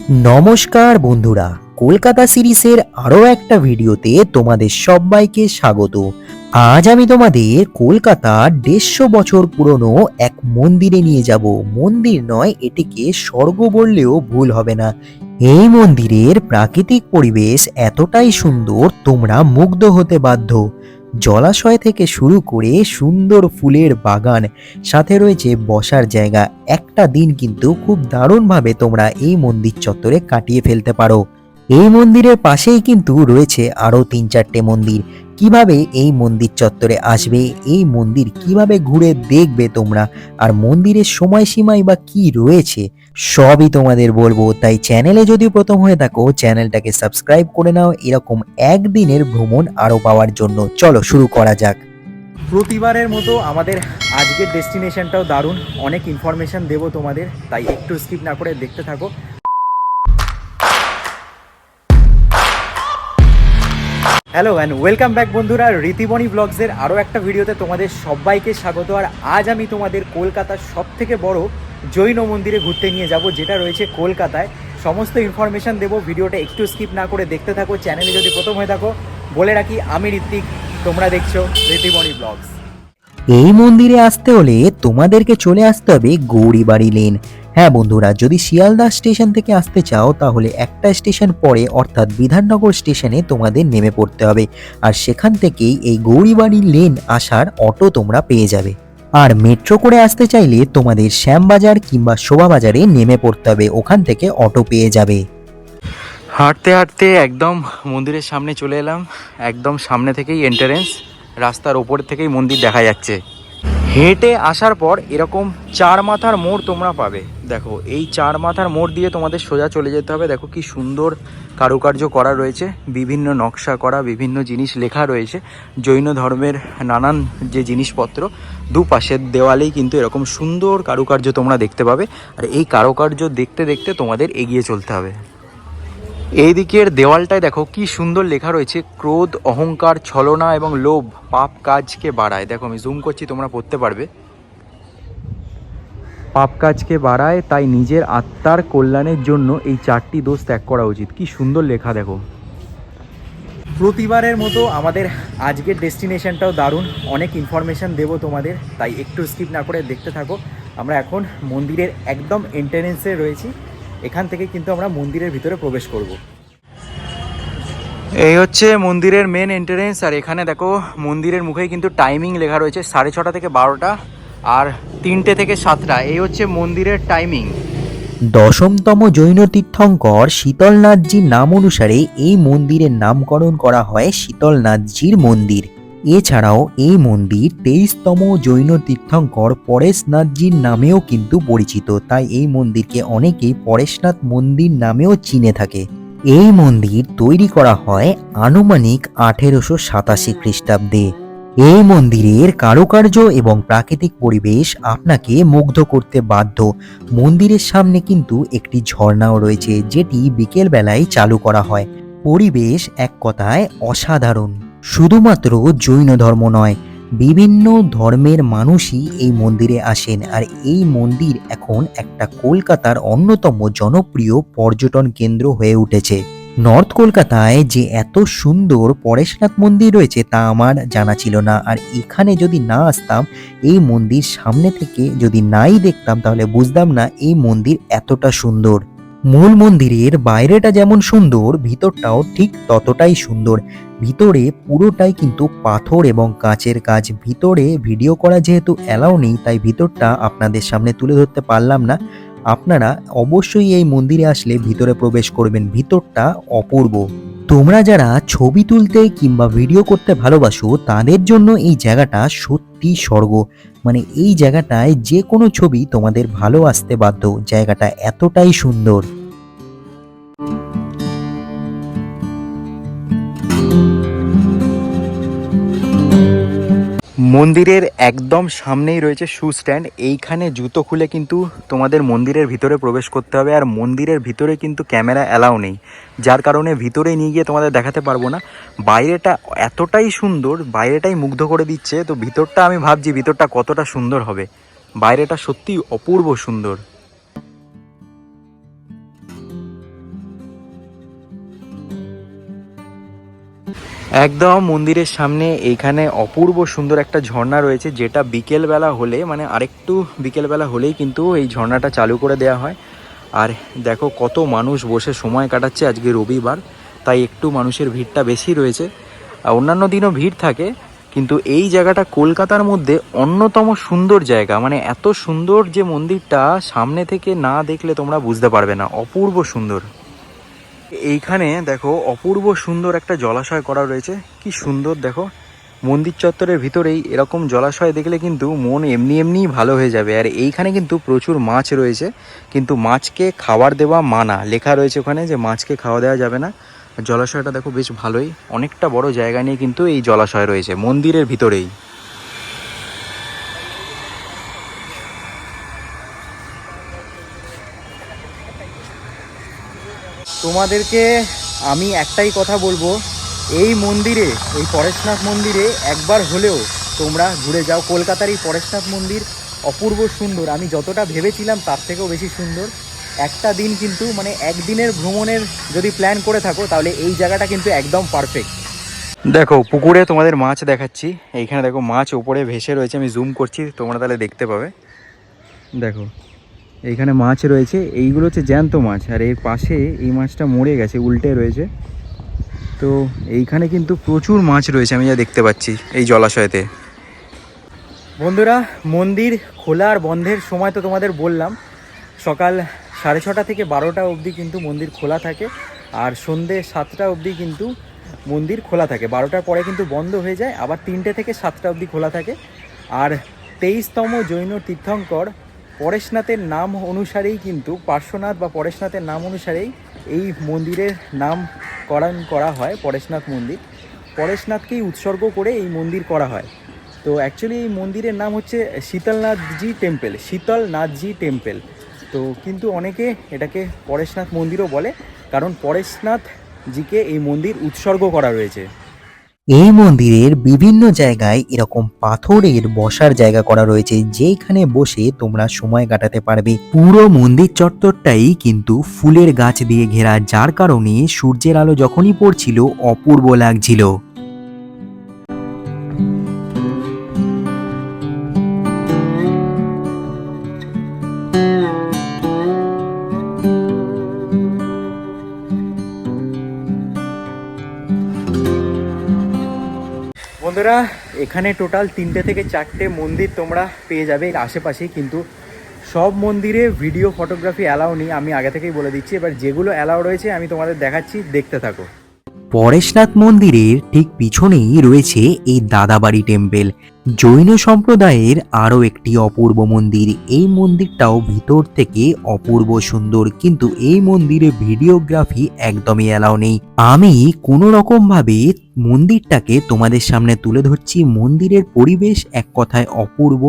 নমস্কার বন্ধুরা, কলকাতা সিরিজের আরও একটা ভিডিওতে তোমাদের সবাইকে স্বাগত। আজ আমি তোমাদের কলকাতার 150 বছর পুরনো এক মন্দিরে নিয়ে যাব। মন্দির নয়, এটিকে স্বর্গ বললেও ভুল হবে না। এই মন্দিরের প্রাকৃতিক পরিবেশ এতটাই সুন্দর, তোমরা মুগ্ধ হতে বাধ্য। জলাশয় থেকে শুরু করে সুন্দর ফুলের বাগান, সাথে রয়েছে বসার জায়গা। একটা দিন কিন্তু খুব দারুণভাবে তোমরা এই মন্দির চত্বরে কাটিয়ে ফেলতে পারো। এই মন্দিরের পাশেই কিন্তু রয়েছে আরও 3-4টে মন্দির। কিভাবে এই মন্দির চত্বরে আসবে, এই মন্দির কিভাবে ঘুরে দেখবে তোমরা, আর মন্দিরের সময়সীমাই বা কি রয়েছে, সবই তোমাদের বলবো। তাই চ্যানেলে যদি প্রথম হয়ে থাকো, চ্যানেলটাকে সাবস্ক্রাইব করে নাও এরকম একদিনের ভ্রমণ আরও পাওয়ার জন্য। চলো শুরু করা যাক। প্রতিবারের মতো আমাদের আজকের ডেস্টিনেশনটাও দারুণ, অনেক ইনফরমেশন দেবো তোমাদের, তাই একটু স্কিপ না করে দেখতে থাকো। হ্যালো অ্যান্ড ওয়েলকাম ব্যাক বন্ধুরা, রীতিবনী ব্লগসের আরও একটা ভিডিওতে তোমাদের সবাইকে স্বাগত। আর আজ আমি তোমাদের কলকাতার সবথেকে বড় জৈন মন্দিরে ঘুরতে নিয়ে যাব, যেটা রয়েছে কলকাতায়। সমস্ত ইনফরমেশন দেবো, ভিডিওটা একটু স্কিপ না করে দেখতে থাকো। চ্যানেলে যদি প্রথম হয়ে থাকো, বলে রাখি আমি ঋত্বিক, তোমরা দেখছো রীতিবনী ব্লগস। এই মন্দিরে আসতে হলে তোমাদেরকে চলে আসতে হবে গৌরীবাড়ি লেন। হ্যাঁ বন্ধুরা, যদি শিয়ালদা স্টেশন থেকে আসতে চাও তাহলে একটা স্টেশন পরে অর্থাৎ বিধাননগর স্টেশনে তোমাদের নেমে পড়তে হবে, আর সেখান থেকেই এই গৌরীবাড়ি লেন আসার অটো তোমরা পেয়ে যাবে। আর মেট্রো করে আসতে চাইলে তোমাদের শ্যামবাজার কিংবা শোভাবাজারে নেমে পড়তে হবে, ওখান থেকে অটো পেয়ে যাবে। হাঁটতে হাঁটতে একদম মন্দিরের সামনে চলে এলাম। একদম সামনে থেকেই এন্ট্রান্স, রাস্তার ওপর থেকেই মন্দির দেখা যাচ্ছে। হেঁটে আসার পর এরকম 4 মাথার মোড় তোমরা পাবে। দেখো, এই 4 মাথার মোড় দিয়ে তোমাদের সোজা চলে যেতে হবে। দেখো কি সুন্দর কারুকার্য করা রয়েছে, বিভিন্ন নকশা করা, বিভিন্ন জিনিস লেখা রয়েছে, জৈন ধর্মের নানান যে জিনিসপত্র। দুপাশের দেওয়ালেই কিন্তু এরকম সুন্দর কারুকার্য তোমরা দেখতে পাবে। আর এই কারুকার্য দেখতে দেখতে তোমাদের এগিয়ে চলতে হবে। এই দিকের দেওয়ালটায় দেখো কি সুন্দর লেখা রয়েছে, ক্রোধ, অহংকার, ছলনা এবং লোভ পাপ কাজকে বাড়ায়। দেখো আমি জুম করছি, তোমরা পড়তে পারবে। পাপ কাজকে বাড়ায়, তাই নিজের আত্মার কল্যাণের জন্য এই 4টি দোষ ত্যাগ করা উচিত। কি সুন্দর লেখা দেখো। প্রতিবারের মতো আমাদের আজকের ডেস্টিনেশনটাও দারুণ, অনেক ইনফরমেশন দেবো তোমাদের, তাই একটু স্কিপ না করে দেখতে থাকো। আমরা এখন মন্দিরের একদম এন্ট্রান্সে রয়েছি, এখান থেকে কিন্তু আমরা মন্দিরের ভিতরে প্রবেশ করব। এই হচ্ছে মন্দিরের মেন এন্ট্রান্স। আর এখানে দেখো মন্দিরের মুখেই কিন্তু টাইমিং লেখা রয়েছে, 6:30 থেকে 12টা আর 3টে থেকে 7টা। এই হচ্ছে মন্দিরের টাইমিং। 10তম জৈন তীর্থঙ্কর শীতলনাথজির নাম অনুসারে এই মন্দিরের নামকরণ করা হয় শীতলনাথজির মন্দির। এছাড়াও এই মন্দির 23তম জৈন তীর্থঙ্কর পরেশনাথজির নামেও কিন্তু পরিচিত, তাই এই মন্দিরকে অনেকেই পরেশনাথ মন্দির নামেও চিনে থাকে। এই মন্দির তৈরি করা হয় আনুমানিক 1887 খ্রিস্টাব্দে। এই মন্দিরের কারুকার্য এবং প্রাকৃতিক পরিবেশ আপনাকে মুগ্ধ করতে বাধ্য। মন্দিরের সামনে কিন্তু একটি ঝর্ণাও রয়েছে, যেটি বিকেল বেলায় চালু করা হয়। পরিবেশ এক কথায় অসাধারণ। শুধুমাত্র জৈন ধর্ম নয়, বিভিন্ন ধর্মের মানুষই এই মন্দিরে আসেন। আর এই মন্দির এখন একটা কলকাতার অন্যতম জনপ্রিয় পর্যটন কেন্দ্র হয়ে উঠেছে। নর্থ কলকাতায় যে এত সুন্দর পরেশনাথ মন্দির রয়েছে তা আমার জানা ছিল না। আর এখানে যদি না আসতাম, এই মন্দির সামনে থেকে যদি নাই দেখতাম, তাহলে বুঝতাম না এই মন্দির এতটা সুন্দর। মূল মন্দিরের বাইরেটা যেমন সুন্দর, ভিতরটাও ঠিক ততটাই সুন্দর। ভিতরে পুরোটাই কিন্তু পাথর এবং কাঁচের কাজ। ভিতরে ভিডিও করা যেহেতু অ্যালাউ নেই, তাই ভিতরটা আপনাদের সামনে তুলে ধরতে পারলাম না। আপনারা অবশ্যই এই মন্দিরে আসলে ভিতরে প্রবেশ করবেন, ভিতরটা অপূর্ব। তোমরা যারা ছবি তুলতে কিংবা ভিডিও করতে ভালোবাসো, তাদের জন্য এই জায়গাটা সত্যি স্বর্গ। মানে এই জায়গাটায় যে কোনো ছবি তোমাদের ভালো আসতে বাধ্য, জায়গাটা এতটাই সুন্দর। মন্দিরের একদম সামনেই রয়েছে শু স্ট্যান্ড। এইখানে জুতো খুলে কিন্তু তোমাদের মন্দিরের ভিতরে প্রবেশ করতে হবে। আর মন্দিরের ভিতরে কিন্তু ক্যামেরা অ্যালাউ নেই, যার কারণে ভিতরে নিয়ে গিয়ে তোমাদের দেখাতে পারবো না। বাইরেটা এতটাই সুন্দর, বাইরেটাই মুগ্ধ করে দিচ্ছে, তো ভিতরটা আমি ভাবছি ভিতরটা কতটা সুন্দর হবে। বাইরেটা সত্যি অপূর্ব সুন্দর। একদম মন্দিরের সামনে এইখানে অপূর্ব সুন্দর একটা ঝর্ণা রয়েছে, যেটা বিকেলবেলা হলে মানে আরেকটু বিকেলবেলা হলেই কিন্তু এই ঝর্ণাটা চালু করে দেওয়া হয়। আর দেখো কত মানুষ বসে সময় কাটাচ্ছে, আজকে রবিবার তাই একটু মানুষের ভিড়টা বেশি রয়েছে। আর অন্যান্য দিনও ভিড় থাকে, কিন্তু এই জায়গাটা কলকাতার মধ্যে অন্যতম সুন্দর জায়গা। মানে এত সুন্দর যে মন্দিরটা সামনে থেকে না দেখলে তোমরা বুঝতে পারবে না, অপূর্ব সুন্দর। এইখানে দেখো অপূর্ব সুন্দর একটা জলাশয় করা রয়েছে, কি সুন্দর দেখো। মন্দির চত্বরের ভিতরেই এরকম জলাশয় দেখলে কিন্তু মন এমনি এমনিই ভালো হয়ে যাবে। আর এইখানে কিন্তু প্রচুর মাছ রয়েছে, কিন্তু মাছকে খাবার দেওয়া মানা, লেখা রয়েছে ওখানে যে মাছকে খাওয়া দেওয়া যাবে না। জলাশয়টা দেখো বেশ ভালোই, অনেকটা বড় জায়গা নিয়ে কিন্তু এই জলাশয় রয়েছে মন্দিরের ভিতরেই। তোমাদেরকে আমি একটাই কথা বলবো, এই মন্দিরে, এই পরেশনাথ মন্দিরে একবার হলেও তোমরা ঘুরে যাও। কলকাতার এই পরেশনাথ মন্দির অপূর্ব সুন্দর, আমি যতটা ভেবেছিলাম তার থেকেও বেশি সুন্দর। একটা দিন কিন্তু মানে একদিনের ভ্রমণের যদি প্ল্যান করে থাকো তাহলে এই জায়গাটা কিন্তু একদম পারফেক্ট। দেখো পুকুরে তোমাদের মাছ দেখাচ্ছি, এইখানে দেখো মাছ উপরে ভেসে রয়েছে, আমি জুম করছি তোমরা তাহলে দেখতে পাবে। দেখো এইখানে মাছ রয়েছে, এইগুলো হচ্ছে জ্যান্ত মাছ, আর এর পাশে এই মাছটা মরে গেছে, উল্টে রয়েছে। তো এইখানে কিন্তু প্রচুর মাছ রয়েছে আমি যা দেখতে পাচ্ছি এই জলাশয়তে। বন্ধুরা, মন্দির খোলা আর বন্ধের সময় তো তোমাদের বললাম, সকাল 6:30 থেকে 12টা অবধি কিন্তু মন্দির খোলা থাকে, আর সন্ধ্যে 7টা অবধি কিন্তু মন্দির খোলা থাকে। 12টার পরে কিন্তু বন্ধ হয়ে যায়, আবার 3টে থেকে 7টা অবধি খোলা থাকে। আর 23তম জৈন তীর্থঙ্কর পরেশনাথের নাম অনুসারেই কিন্তু, পার্শ্বনাথ বা পরেশনাথের নাম অনুসারেই এই মন্দিরের নামকরণ করা হয় পরেশনাথ মন্দির। পরেশনাথকেই উৎসর্গ করে এই মন্দির করা হয়। তো অ্যাকচুয়ালি এই মন্দিরের নাম হচ্ছে শীতলনাথজি টেম্পল, শীতলনাথজি টেম্পল। তো কিন্তু অনেকে এটাকে পরেশনাথ মন্দিরও বলে, কারণ পরেশনাথজিকে এই মন্দির উৎসর্গ করা রয়েছে। এই মন্দিরের বিভিন্ন জায়গায় এরকম পাথরের বসার জায়গা করা রয়েছে, যেখানে বসে তোমরা সময় কাটাতে পারবে। পুরো মন্দির চত্বরটাই কিন্তু ফুলের গাছ দিয়ে ঘেরা, যার কারণে সূর্যের আলো যখনই পড়ছিল অপূর্ব লাগছিল। বন্ধুরা, এখানে টোটাল 3টে থেকে 4টে মন্দির তোমরা পেয়ে যাবে এর আশেপাশেই, কিন্তু সব মন্দিরে ভিডিও ফটোগ্রাফি অ্যালাউ নেই, আমি আগে থেকেই বলে দিচ্ছি। এবার যেগুলো অ্যালাউ রয়েছে আমি তোমাদের দেখাচ্ছি, দেখতে থাকো। পরেশনাথ মন্দিরের ঠিক পিছনেই রয়েছে এই দাদাবাড়ি টেম্পল, জৈন সম্প্রদায়ের আরও একটি অপূর্ব মন্দির। এই মন্দিরটাও ভিতর থেকে অপূর্ব সুন্দর, কিন্তু এই মন্দিরে ভিডিওগ্রাফি একদমই অ্যালাউ নেই। আমি কোনো রকম ভাবে মন্দিরটাকে তোমাদের সামনে তুলে ধরছি। মন্দিরের পরিবেশ এক কথায় অপূর্ব।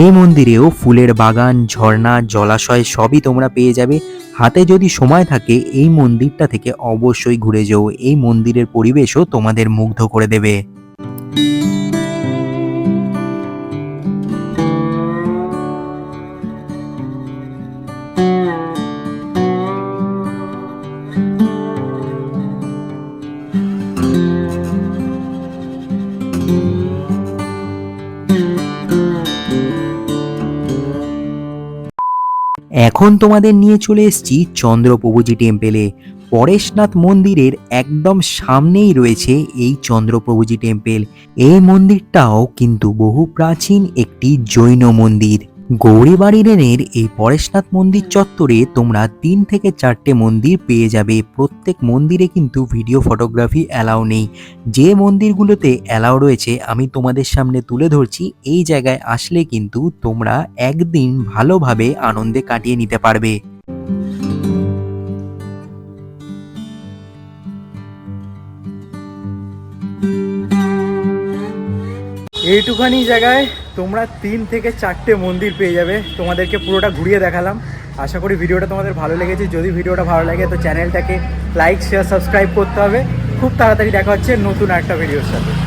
এই মন্দিরেও ফুলের বাগান, ঝর্ণা, জলাশয় সবই তোমরা পেয়ে যাবে। হাতে যদি সময় থাকে এই মন্দিরটা থেকে অবশ্যই ঘুরে যাও, এই মন্দিরের পরিবেশও তোমাদের মুগ্ধ করে দেবে। এখন তোমাদের নিয়ে চলে এসেছি চন্দ্রপ্রভুজি টেম্পেলে। পরেশনাথ মন্দিরের একদম সামনেই রয়েছে এই চন্দ্রপ্রভুজি টেম্পেল। এই মন্দিরটাও কিন্তু বহু প্রাচীন একটি জৈন মন্দির। গৌরীবাড়ি লেনের এই পরেশনাথ মন্দির চত্বরে তোমরা 3 থেকে 4টে মন্দির পেয়ে যাবে। প্রত্যেক মন্দিরে কিন্তু ভিডিও ফটোগ্রাফি অ্যালাউ নেই। যে মন্দিরগুলোতে অ্যালাউ রয়েছে আমি তোমাদের সামনে তুলে ধরছি। এই জায়গায় আসলে কিন্তু তোমরা একদিন ভালোভাবে আনন্দে কাটিয়ে নিতে পারবে। এইটুখানি জায়গায় তোমরা 3 থেকে 4টে মন্দির পেয়ে যাবে। তোমাদেরকে পুরোটা ঘুরিয়ে দেখালাম। আশা করি ভিডিওটা তোমাদের ভালো লেগেছে। যদি ভিডিওটা ভালো লাগে তো চ্যানেলটাকে লাইক, শেয়ার, সাবস্ক্রাইব করতে হবে। খুব তাড়াতাড়ি দেখা হচ্ছে নতুন একটা ভিডিওর সাথে।